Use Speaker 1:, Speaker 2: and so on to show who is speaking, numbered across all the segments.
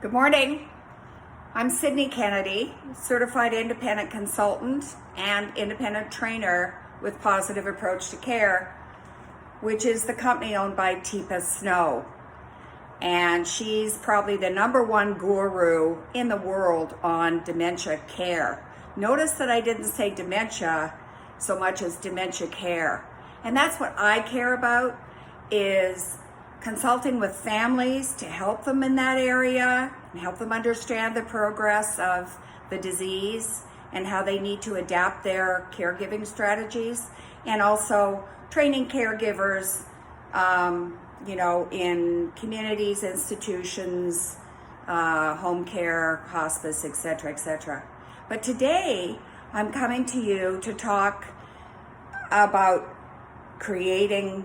Speaker 1: Good morning. I'm Sydney Kennedy, certified independent consultant and independent trainer with Positive Approach to Care, which is the company owned by Teepa Snow. And she's probably the #1 guru in the world on dementia care. Notice that I didn't say dementia so much as dementia care. And that's what I care about, is consulting with families to help them in that area and help them understand the progress of the disease and how they need to adapt their caregiving strategies, and also training caregivers in communities, institutions, home care, hospice, etc., etc. But today I'm coming to you to talk about creating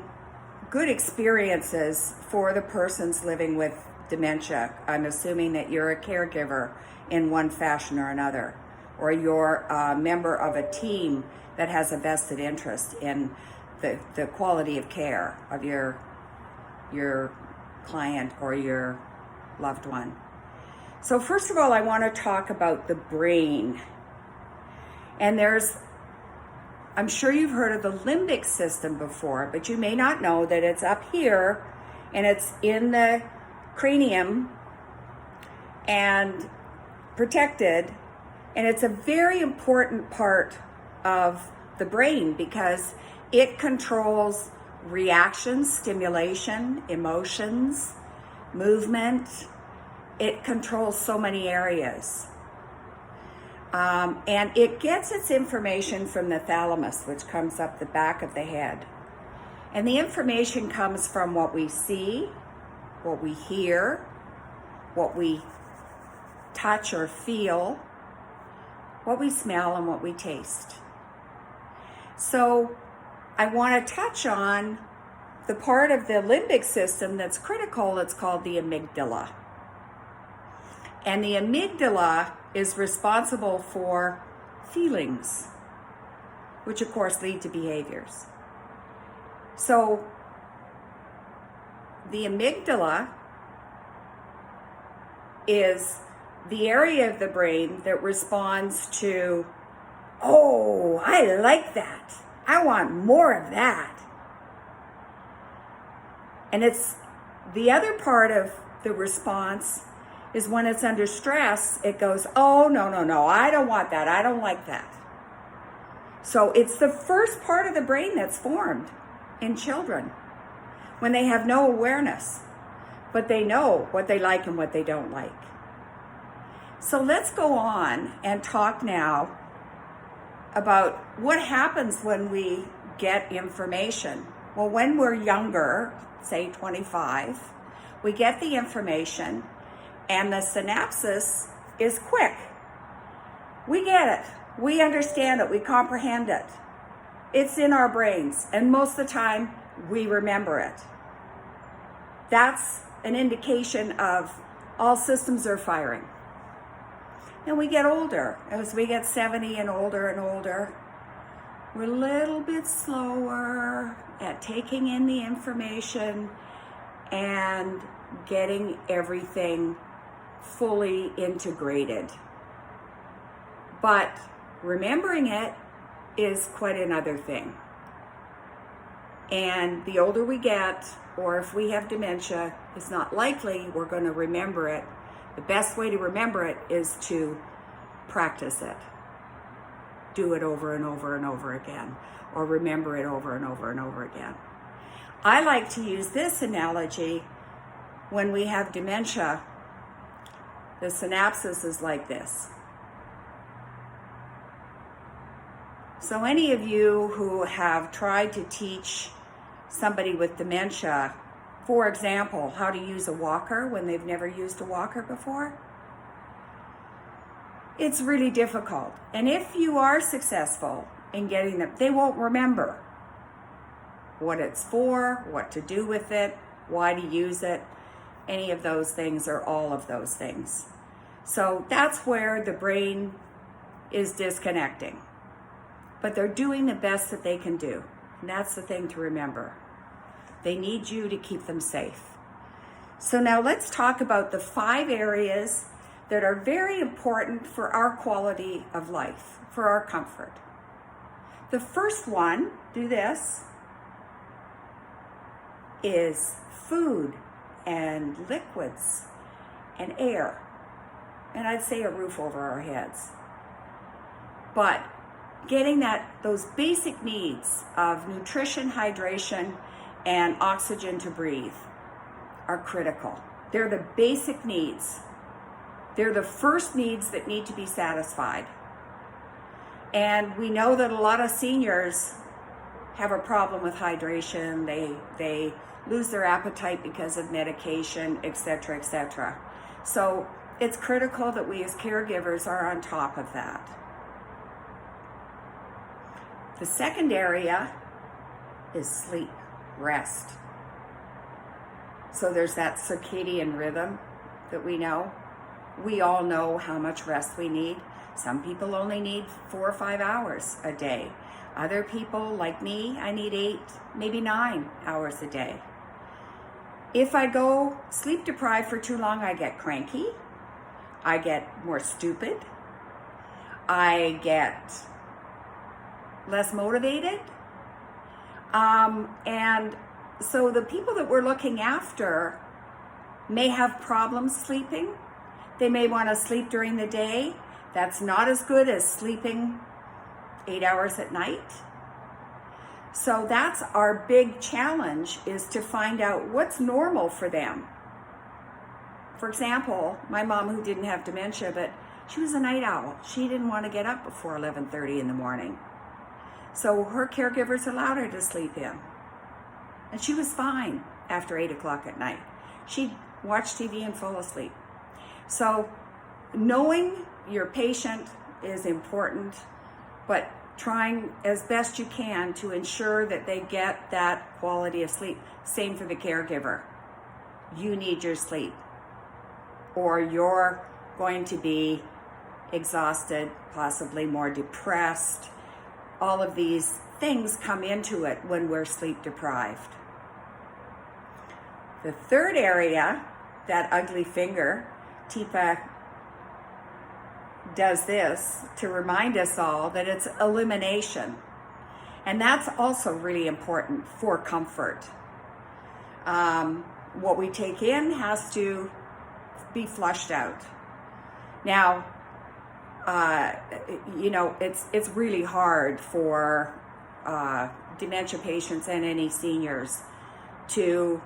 Speaker 1: good experiences for the persons living with dementia. I'm assuming that you're a caregiver in one fashion or another, or you're a member of a team that has a vested interest in the quality of care of your client or your loved one. So first of all, I want to talk about the brain. And I'm sure you've heard of the limbic system before, but you may not know that it's up here and it's in the cranium and protected. And it's a very important part of the brain because it controls reactions, stimulation, emotions, movement. It controls so many areas. And it gets its information from the thalamus, which comes up the back of the head. And the information comes from what we see, what we hear, what we touch or feel, what we smell, and what we taste. So I want to touch on the part of the limbic system that's critical. It's called the amygdala. And the amygdala is responsible for feelings, which of course lead to behaviors. So the amygdala is the area of the brain that responds to, oh, I like that. I want more of that. And it's the other part of the response is when it's under stress, it goes, oh, no, I don't want that. I don't like that. So it's the first part of the brain that's formed in children when they have no awareness, but they know what they like and what they don't like. So let's go on and talk now about what happens when we get information. Well, when we're younger, say 25, we get the information and the synapses is quick. We get it. We understand it. We comprehend it. It's in our brains. And most of the time, we remember it. That's an indication of all systems are firing. And we get older. As we get 70 and older, we're a little bit slower at taking in the information and getting everything fully integrated. But remembering it is quite another thing. And the older we get, or if we have dementia, it's not likely we're going to remember it. The best way to remember it is to practice it. Do it over and over and over again, or remember it over and over and over again. I like to use this analogy. When we have dementia, the synapses is like this. So any of you who have tried to teach somebody with dementia, for example, how to use a walker when they've never used a walker before, it's really difficult. And if you are successful in getting them, they won't remember what it's for, what to do with it, why to use it, any of those things or all of those things. So that's where the brain is disconnecting. But they're doing the best that they can do. And that's the thing to remember. They need you to keep them safe. So now let's talk about the 5 areas that are very important for our quality of life, for our comfort. The first one, do this, is food and liquids and air. And I'd say a roof over our heads. But getting those basic needs of nutrition, hydration, and oxygen to breathe are critical. They're the basic needs. They're the first needs that need to be satisfied. And we know that a lot of seniors have a problem with hydration. They lose their appetite because of medication, etc., etc. So it's critical that we as caregivers are on top of that. The second area is sleep, rest. So there's that circadian rhythm that we know. We all know how much rest we need. Some people only need 4 or 5 hours a day. Other people, like me, I need 8, maybe 9 hours a day. If I go sleep deprived for too long, I get cranky. I get more stupid. I get less motivated. And so the people that we're looking after may have problems sleeping. They may want to sleep during the day. That's not as good as sleeping 8 hours at night. So that's our big challenge, is to find out what's normal for them. For example, my mom, who didn't have dementia, but she was a night owl. She didn't want to get up before 11:30 in the morning. So her caregivers allowed her to sleep in. And she was fine after 8 o'clock at night. She'd watch TV and fall asleep. So knowing your patient is important, but trying as best you can to ensure that they get that quality of sleep. Same for the caregiver. You need your sleep, or you're going to be exhausted, possibly more depressed. All of these things come into it when we're sleep deprived. The third area, that ugly finger, Teepa does this to remind us all that it's elimination. And that's also really important for comfort. What we take in has to be flushed out. Now, it's really hard for dementia patients and any seniors to,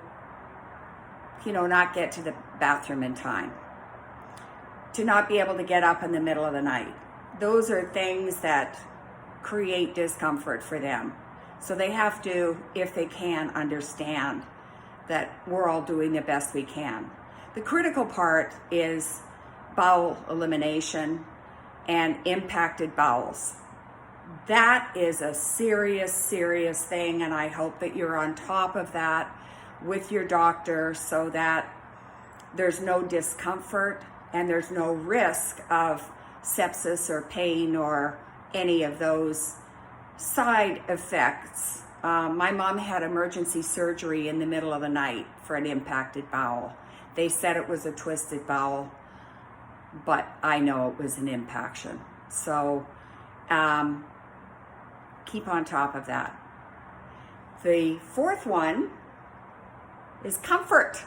Speaker 1: not get to the bathroom in time, to not be able to get up in the middle of the night. Those are things that create discomfort for them. So they have to, if they can, understand that we're all doing the best we can. The critical part is bowel elimination and impacted bowels. That is a serious, serious thing, and I hope that you're on top of that with your doctor so that there's no discomfort and there's no risk of sepsis or pain or any of those side effects. My mom had emergency surgery in the middle of the night for an impacted bowel. They said it was a twisted bowel, but I know it was an impaction. So keep on top of that. The fourth one is comfort.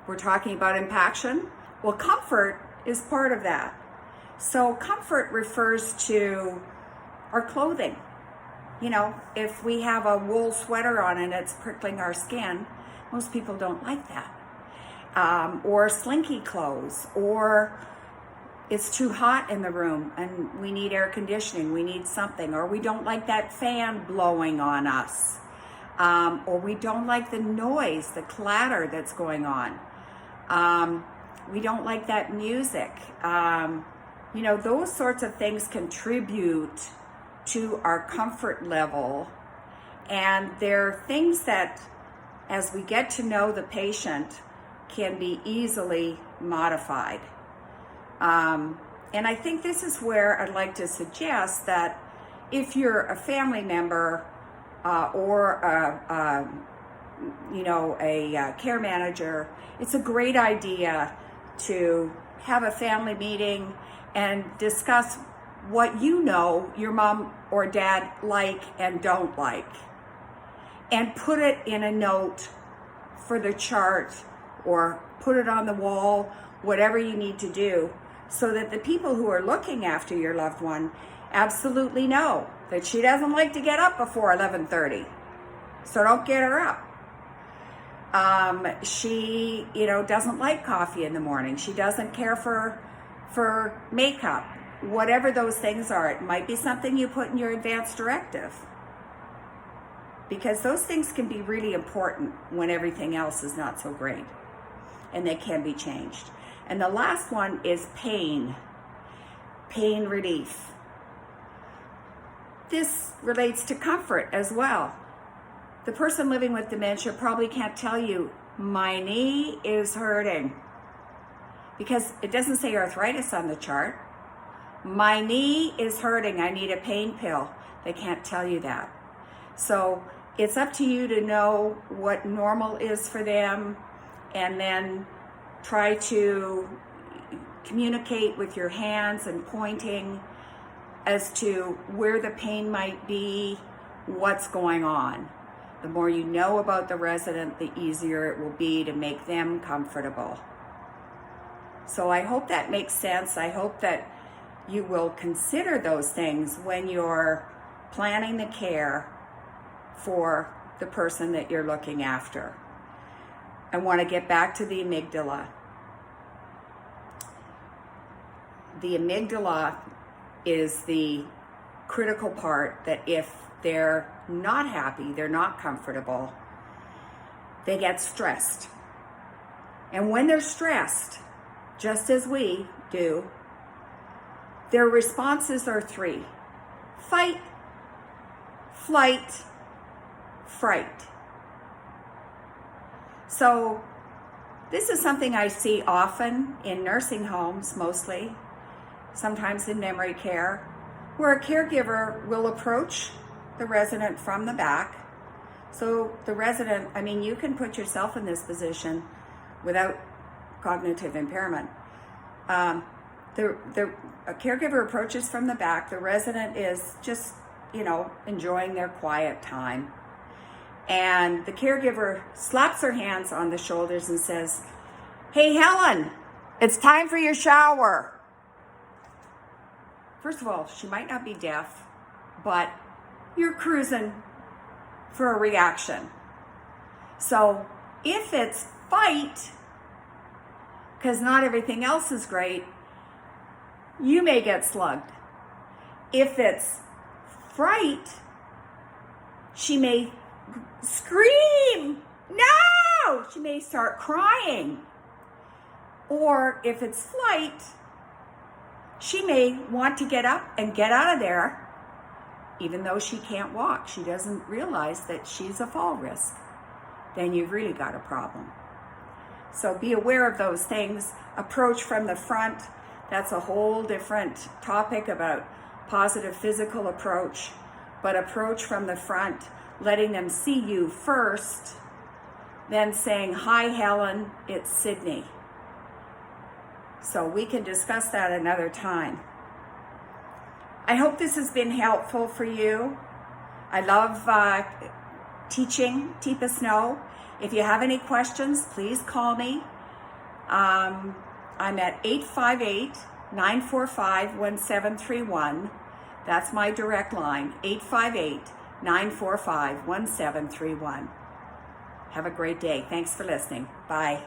Speaker 1: We're talking about impaction. Well, comfort is part of that. So comfort refers to our clothing. If we have a wool sweater on and it's prickling our skin, most people don't like that. Or slinky clothes, or it's too hot in the room and we need air conditioning, we need something, or we don't like that fan blowing on us, or we don't like the noise, the clatter that's going on. We don't like that music. Those sorts of things contribute to our comfort level, and they're things that, as we get to know the patient, can be easily modified. And I think this is where I'd like to suggest that if you're a family member or a care manager, it's a great idea to have a family meeting and discuss what your mom or dad like and don't like, and put it in a note for the chart or put it on the wall, whatever you need to do, so that the people who are looking after your loved one absolutely know that she doesn't like to get up before 11:30. So don't get her up. She, doesn't like coffee in the morning. She doesn't care for makeup. Whatever those things are, it might be something you put in your advance directive, because those things can be really important when everything else is not so great, and they can be changed. And the last one is pain relief. This relates to comfort as well. The person living with dementia probably can't tell you, my knee is hurting, because it doesn't say arthritis on the chart. My knee is hurting, I need a pain pill. They can't tell you that. So it's up to you to know what normal is for them, and then try to communicate with your hands and pointing as to where the pain might be, what's going on. The more you know about the resident, the easier it will be to make them comfortable. So I hope that makes sense. I hope that you will consider those things when you're planning the care for the person that you're looking after. I want to get back to the amygdala. The amygdala is the critical part that if they're not happy, they're not comfortable, they get stressed. And when they're stressed, just as we do, their responses are 3: fight, flight, fright. So this is something I see often in nursing homes, mostly, sometimes in memory care, where a caregiver will approach the resident from the back. So the resident, you can put yourself in this position without cognitive impairment. A caregiver approaches from the back. The resident is just, enjoying their quiet time. And the caregiver slaps her hands on the shoulders and says, "Hey, Helen, it's time for your shower." First of all, she might not be deaf, but you're cruising for a reaction. So if it's fight, because not everything else is great, you may get slugged. If it's fright, she may scream, "No!" She may start crying. Or if it's flight, she may want to get up and get out of there, even though she can't walk. She doesn't realize that she's a fall risk. Then you've really got a problem. So be aware of those things. Approach from the front. That's a whole different topic about positive physical approach. But approach from the front, letting them see you first, then saying, "Hi, Helen, it's Sydney." So we can discuss that another time. I hope this has been helpful for you. I love teaching Teepa Snow. If you have any questions, please call me. I'm at 858-945-1731. That's my direct line, 858-945-1731. Have a great day. Thanks for listening. Bye.